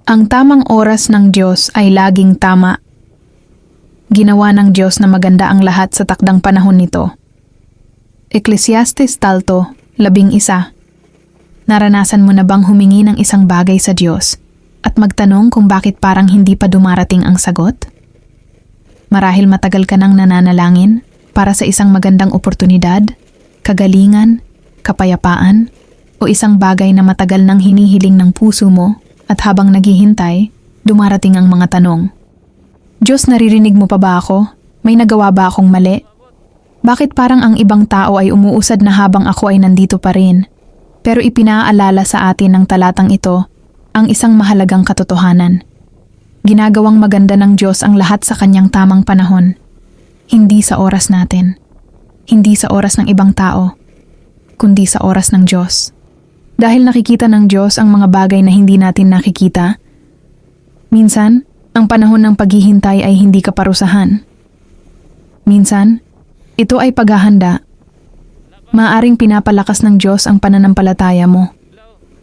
Ang tamang oras ng Diyos ay laging tama. Ginawa ng Diyos na maganda ang lahat sa takdang panahon nito. Ecclesiastes Talto 11. Naranasan mo na bang humingi ng isang bagay sa Diyos at magtanong kung bakit parang hindi pa dumarating ang sagot? Marahil matagal ka nang nananalangin para sa isang magandang oportunidad, kagalingan, kapayapaan, o isang bagay na matagal nang hinihiling ng puso mo at habang naghihintay, dumarating ang mga tanong. Diyos, naririnig mo pa ba ako? May nagawa ba akong mali? Bakit parang ang ibang tao ay umuusad na habang ako ay nandito pa rin? Pero ipinaalala sa atin ng talatang ito ang isang mahalagang katotohanan. Ginagawang maganda ng Diyos ang lahat sa kanyang tamang panahon. Hindi sa oras natin. Hindi sa oras ng ibang tao, kundi sa oras ng Diyos. Dahil nakikita ng Diyos ang mga bagay na hindi natin nakikita, minsan, ang panahon ng paghihintay ay hindi kaparusahan. Minsan, ito ay paghahanda. Maaaring pinapalakas ng Diyos ang pananampalataya mo.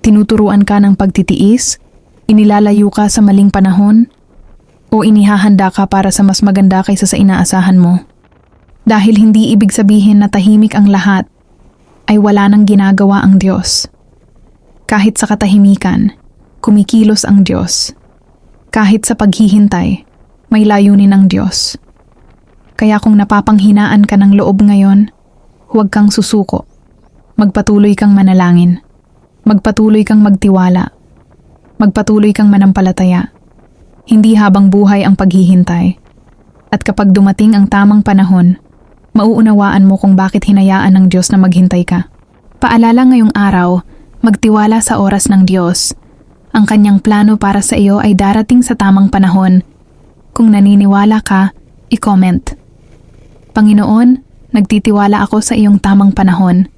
Tinuturuan ka ng pagtitiis, inilalayo ka sa maling panahon, o inihahanda ka para sa mas maganda kaysa sa inaasahan mo. Dahil hindi ibig sabihin na tahimik ang lahat, ay wala nang ginagawa ang Diyos. Kahit sa katahimikan, kumikilos ang Diyos. Kahit sa paghihintay, may layunin ng Diyos. Kaya kung napapanghinaan ka ng loob ngayon, huwag kang susuko. Magpatuloy kang manalangin. Magpatuloy kang magtiwala. Magpatuloy kang manampalataya. Hindi habang buhay ang paghihintay. At kapag dumating ang tamang panahon, mauunawaan mo kung bakit hinayaan ng Diyos na maghintay ka. Paalala ngayong araw, magtiwala sa oras ng Diyos. Ang kanyang plano para sa iyo ay darating sa tamang panahon. Kung naniniwala ka, i-comment. Panginoon, nagtitiwala ako sa iyong tamang panahon.